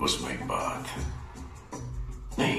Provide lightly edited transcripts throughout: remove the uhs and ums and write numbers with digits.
उसमें एक बात नहीं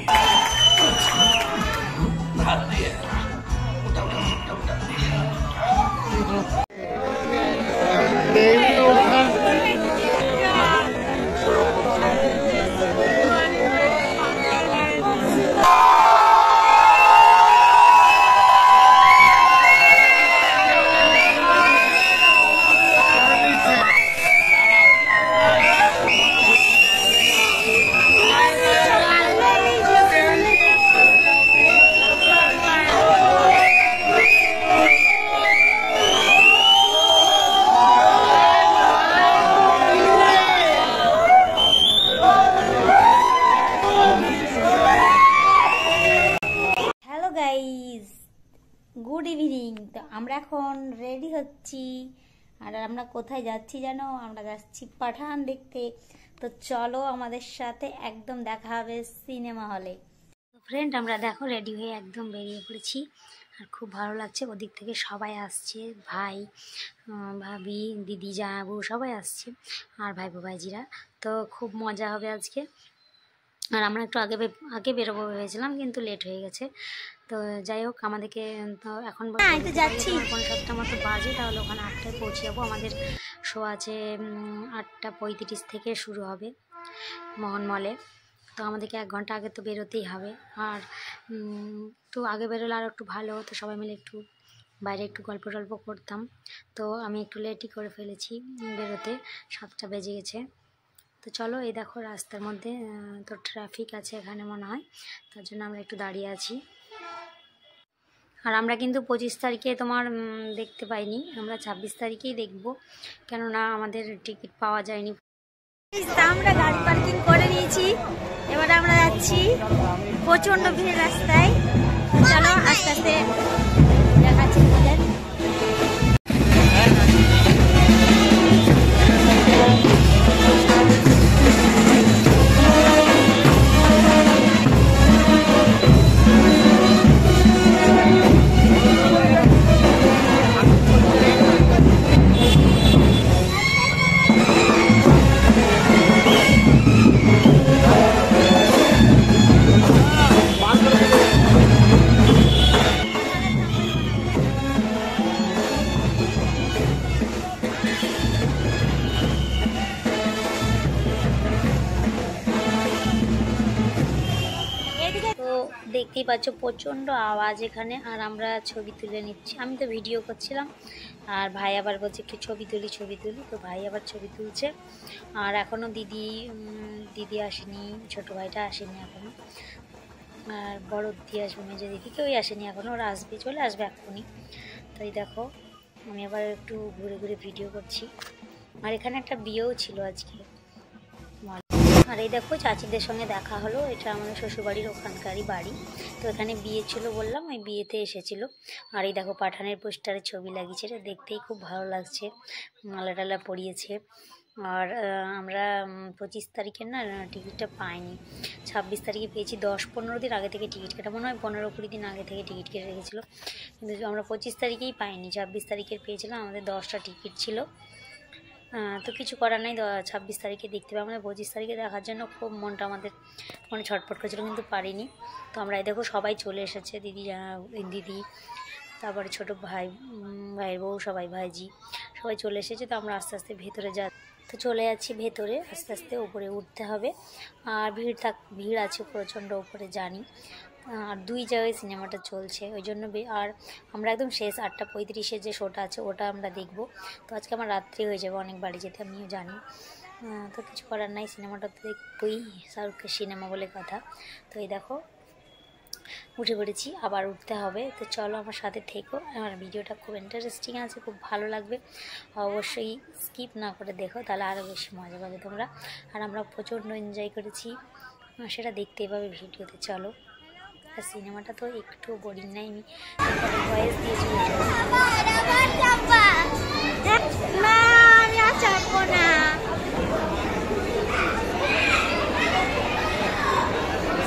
গুড ইভিনিং। তো আমরা এখন রেডি হচ্ছি, আর আমরা কোথায় যাচ্ছি জানো? আমরা যাচ্ছি পাঠান দেখতে। তো চলো আমাদের সাথে, একদম দেখা হবে সিনেমা হলে। ফ্রেন্ড, আমরা দেখো রেডি হয়ে একদম বেরিয়ে পড়েছি, আর খুব ভালো লাগছে। ওদিক থেকে সবাই আসছে, ভাই, ভাবি, দিদি, জামাইবাবু সবাই আসছে, আর ভাইপো ভাইজিরা। তো খুব মজা হবে আজকে। আর আমরা একটু আগে বেরোবো ভেবেছিলাম, কিন্তু লেট হয়ে গেছে। তো যাই হোক, আমাদেরকে তো এখন যাচ্ছি 7টা মতো বাজে, তাহলে ওখানে 8টায় পৌঁছে যাবো। আমাদের শো আছে 8:35 থেকে শুরু হবে মোহন মলে। তো আমাদেরকে 1 ঘন্টা আগে তো বেরোতেই হবে। আর একটু আগে বেরোলে আর একটু ভালো হতো, সবাই মিলে একটু বাইরে একটু গল্প টল্প করতাম। তো আমি একটু লেটই করে ফেলেছি বেরোতে, 7টা বেজে গেছে। তো চলো, এই দেখো রাস্তার মধ্যে তো ট্রাফিক আছে এখানে মনে হয়, তার জন্য আমরা একটু দাঁড়িয়ে আছি। আর আমরা কিন্তু 25 তারিখে তোমার দেখতে পাইনি, আমরা 26 তারিখেই দেখব, কেননা আমাদের টিকিট পাওয়া যায়নি। আমরা গাড়ি পার্কিং করে নিয়েছি, এবার আমরা যাচ্ছি। প্রচণ্ড ভিড় রাস্তায়। চলো আস্তে আস্তে দেখাচ্ছি তোমাদের। দেখতেই পাচ্ছ প্রচণ্ড আওয়াজ এখানে, আর আমরা ছবি তুলে নিচ্ছি। আমি তো ভিডিও করছিলাম, আর ভাই আবার বলছে একটু ছবি তুলি। তো ভাই আবার ছবি তুলছে। আর এখনও দিদি আসেনি, ছোটো ভাইটা আসেনি এখনও, আর বড় দিদি আসবে, মেজো দিদি কেউই আসেনি এখনও। ওরা আসবে, চলে আসবে এখনই। তো এই দেখো, আমি আবার একটু ঘুরে ঘুরে ভিডিও করছি। আর এখানে একটা বিয়েও ছিল আজকে। আর এই দেখো, চাচিদের সঙ্গে দেখা হলো। এটা আমাদের শ্বশুরবাড়ির ওখানকারই বাড়ি। তো এখানে বিয়ে ছিল বললাম, ওই বিয়েতে এসেছিলো। আর এই দেখো পাঠানের পোস্টারে ছবি লাগিয়েছে, এটা দেখতেই খুব ভালো লাগছে, মালা টালা পরিয়েছে। আর আমরা 25 তারিখের না টিকিটটা পাইনি, 26 তারিখে পেয়েছি। 10-15 দিন আগে থেকে টিকিট কাটা, মনে হয় 15-20 দিন আগে থেকে টিকিট কেটে রেখেছিলো, কিন্তু আমরা 25 তারিখেই পাইনি। 26 তারিখের পেয়েছিলাম, আমাদের 10টা টিকিট ছিল। তো কিছু করার নেই, 26 তারিখে দেখতে পাবো। আমাদের 25 তারিখে দেখার জন্য খুব মনটা আমাদের মনে ছটফট করেছিল, কিন্তু পারিনি। তো আমরা এই দেখো সবাই চলে এসেছে, দিদি, তারপরে ছোটো ভাইয়ের বউ, সবাই ভাইজি সবাই চলে এসেছে। তো আমরা আস্তে আস্তে ভেতরে তো চলে যাচ্ছি ভেতরে, আস্তে আস্তে উপরে উঠতে হবে। আর ভিড় আছে প্রচণ্ড উপরে, জানি। আর 2 জায়গায় সিনেমাটা চলছে, ওই জন্য। আর আমরা একদম শেষ 8:35 যে শোটা আছে ওটা আমরা দেখব। তো আজকে আমার রাত্রি হয়ে যাবে অনেক বাড়ি যেতে, আমিও জানি। তো কিছু করার নাই, সিনেমাটা তো দেখবই, শাহরুখের সিনেমা বলে কথা। তো এই দেখো উঠে পড়েছি, আবার উঠতে হবে। তো চলো আমার সাথে থেকো, আমার ভিডিওটা খুব ইন্টারেস্টিং আছে, খুব ভালো লাগবে। অবশ্যই স্কিপ না করে দেখো, তাহলে আরও বেশি মজা পাবে তোমরা। আর আমরা প্রচণ্ড এনজয় করেছি, সেটা দেখতেই পাবে ভিডিওতে। চলো। আর সিনেমাটা তো একটু বোরিং নাই, আমি ভয়েস দিয়েছি।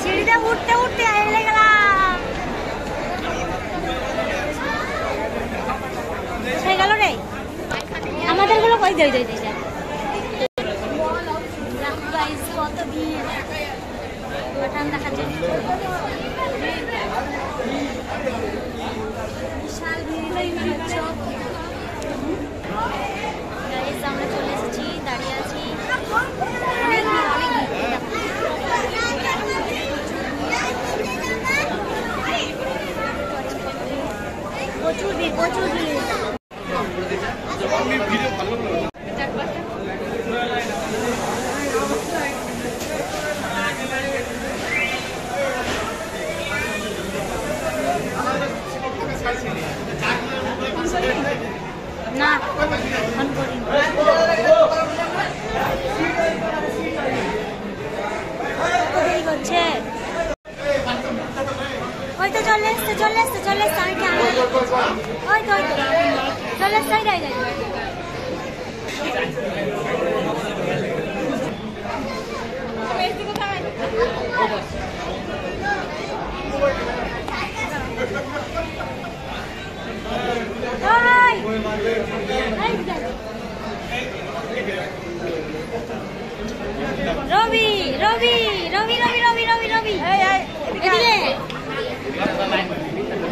সিঁড়িটা উঠতে উঠতে এলে গেলাম, হয়ে গেল রে আমাদের গুলো। কই যাই রবি রবি রবি রবি রবি রবি রবি এদিকে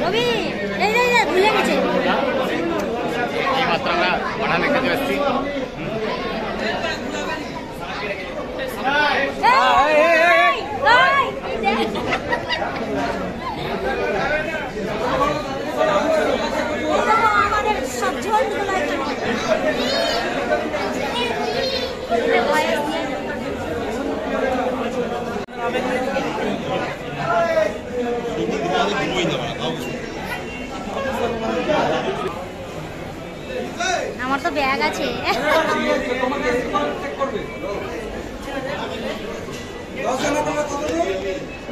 রবি এই রে ভুলে গেছে এইমাত্র আমরা পাঠান খেতে আসছি। আমাদের সব ঝোল আমার তো ব্যাগ আছে।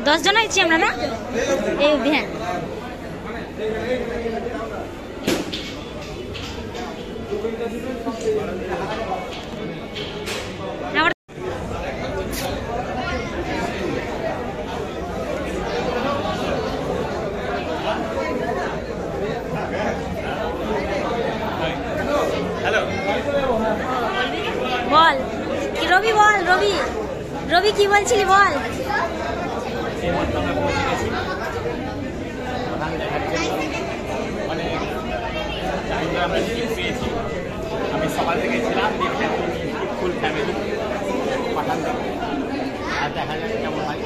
10 জন আছি আমরা না এই অবধি। হ্যাঁ বল কি রবি, বল রবি, রবি কি বলছিলি বল। আমি সকাল থেকে ছিলাম ফুল ফ্যামিলি পাঠান দেবো আর দেখা যাক কেমন হয়।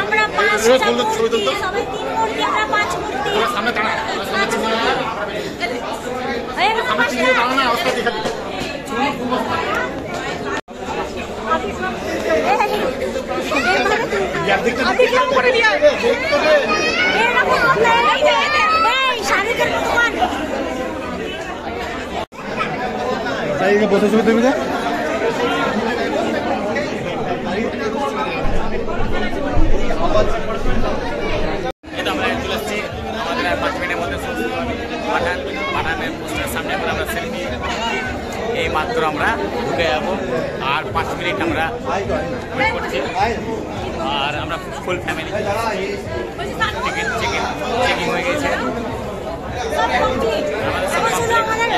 আমরা 5টা মূর্তি, সবাই 3 মূর্তি, আমরা 5 মূর্তি। সামনে দাঁড়া, বসে ছবি তুমি আমরা চলে আসছি আমাদের আর 5 মিনিটের মধ্যে পাঠানের পোস্টারের সামনে আমরা সেলফি এই মাত্র আমরা ঢুকে যাবো আর 5 মিনিট আমরা ওয়েট করছি। আর আমরা ফুল ফ্যামিলি চেকিং হয়ে গেছে।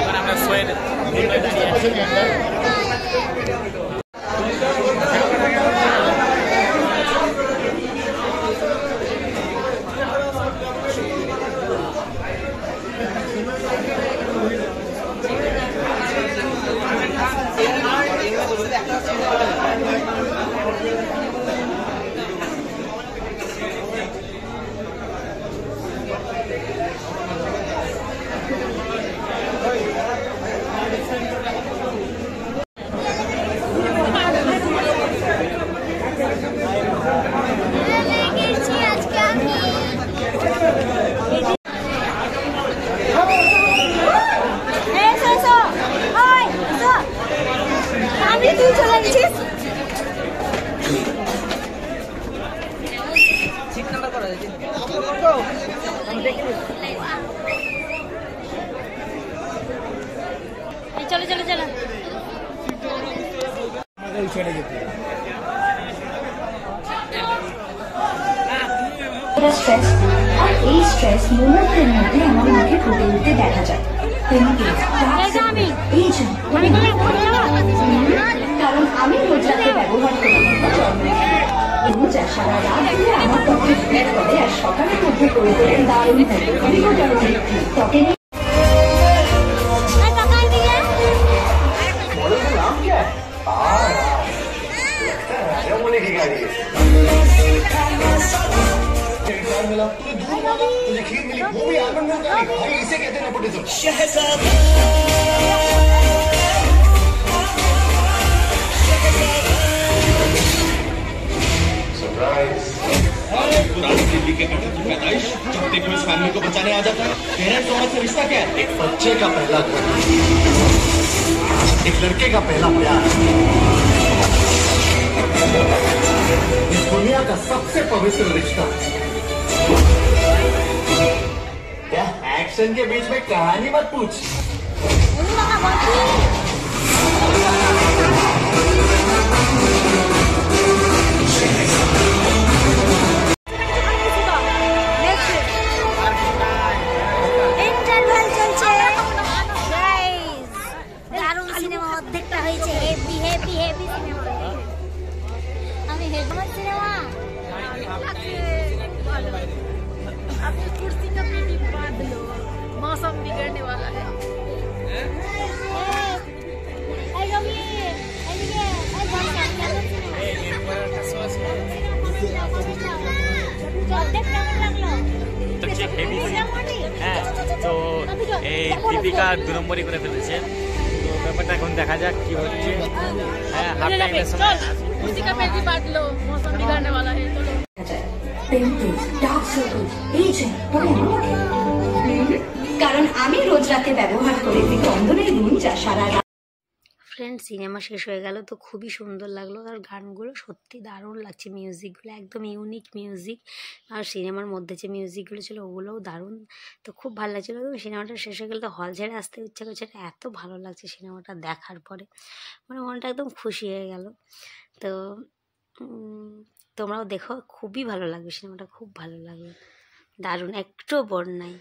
এবার আমরা শোয়ের দাঁড়িয়ে আছি। চলো চলো চলো স্ট্রেস আর এই স্ট্রেস মুহূর্তের মধ্যে আমার মুখে ফুটে উঠতে দেখা যায়। কারণ আমি রোজাকে ব্যবহার করি রোজা সারা রাত ধরে আমার ত্বকে ফিট করে আর সকালের মধ্যে করে তোলেন দারুণ ত্বকে तुझे खीर मिली वो भी आलमंड भाई इसे कहते हैं नेपोटिज्म। पुरानी दिल्ली के कटक की पैदाइश जब देखो इस फैमिली को बचाने आ जाता है। पेरेंट्स औरत से रिश्ता क्या है? एक बच्चे का पहला एक लड़के का पहला प्यार, इस दुनिया का सबसे पवित्र रिश्ता। क्या एक्शन के बीच में कहानी मत पूछ। कुर्सी का पीटी बांध लो, मौसम बिगड़ने वाला है। হ্যাঁ, তো এই দীপিকা 2 নম্বরই করে ফেলেছে। তো ব্যাপারটা এখন দেখা যাক কি হচ্ছে। হ্যাঁ, হাফ টাইমের সময় कुर्सी का पीटी बांध लो, मौसम बिगड़ने वाला है। কারণ আমি রোজ রাতে ব্যবহার করে চন্দনের গুণ যা সারা রাত। ফ্রেন্ড, সিনেমা শেষ হয়ে গেল, তো খুবই সুন্দর লাগলো। আর গানগুলো সত্যি দারুণ লাগছে, মিউজিকগুলো একদম ইউনিক মিউজিক। আর সিনেমার মধ্যে যে মিউজিকগুলো ছিল ওগুলোও দারুণ, তো খুব ভালো লাগছিলো। তো সিনেমাটা শেষ হয়ে গেলে তো হল ছেড়ে আসতে ইচ্ছা করছে, এত ভালো লাগছে সিনেমাটা দেখার পরে, মানে মনটা একদম খুশি হয়ে গেল। তো তোমরাও দেখো, খুবই ভালো লাগবে সিনেমাটা, খুব ভালো লাগবে, দারুণ, একটুও বোর নাই।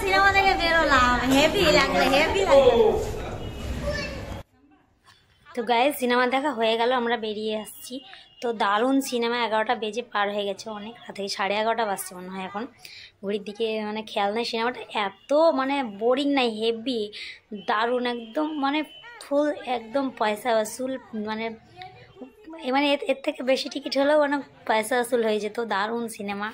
সিনেমা দেখে বেরোলাম, হেভি লাগলো, হেভি লাগলো। তো গাইস, সিনেমা দেখা হয়ে গেল, আমরা বেরিয়ে আসছি। তো দারুণ সিনেমা, 11টা বেজে পার হয়ে গেছে, অনেক রাত থেকে 11:30 বাজছে মনে হয় এখন, ঘড়ির দিকে মানে খেয়াল নেই। সিনেমাটা এত মানে বোরিং নাই, হেভি দারুণ, একদম মানে ফুল একদম পয়সা ওসুল, মানে মানে এর থেকে বেশি টিকিট হলেও মানে পয়সা ওসুল হয়ে যেত। দারুণ সিনেমা,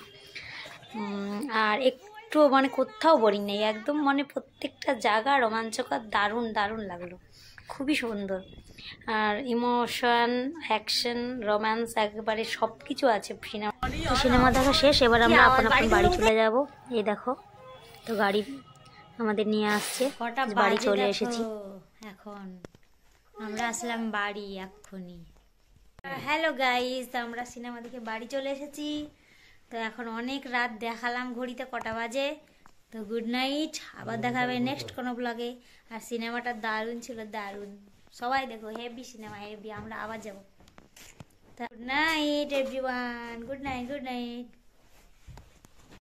আর একটু মানে কোথাও বোরিং নেই, একদম মানে প্রত্যেকটা জায়গা রোমাঞ্চকর, দারুণ দারুণ লাগলো, খুবই সুন্দর। আর ইমোশন, অ্যাকশন, রোম্যান্স একেবারে সব কিছু আছে সিনেমা। তো সিনেমা দেখা শেষ, এবার আমরা আপন আপন বাড়ি চলে যাব। এই দেখো, তো গাড়ি আমাদের নিয়ে আসছে, বাড়ি চলে এসেছি এখন, আমরা আসলাম বাড়ি এক্ষুনি। হ্যালো গাইস, আমরা সিনেমা দেখে বাড়ি চলে এসেছি। তো এখন অনেক রাত দেখালাম, ঘড়িতে কটা বাজে। তো গুড নাইট, আবার দেখা হবে নেক্সট কোনো ব্লগে। আর সিনেমাটা দারুণ ছিল, দারুণ, সবাই দেখো, হেভি সিনেমা, হেভি। আমরা আবার যাবো। Good night everyone, good night, good night.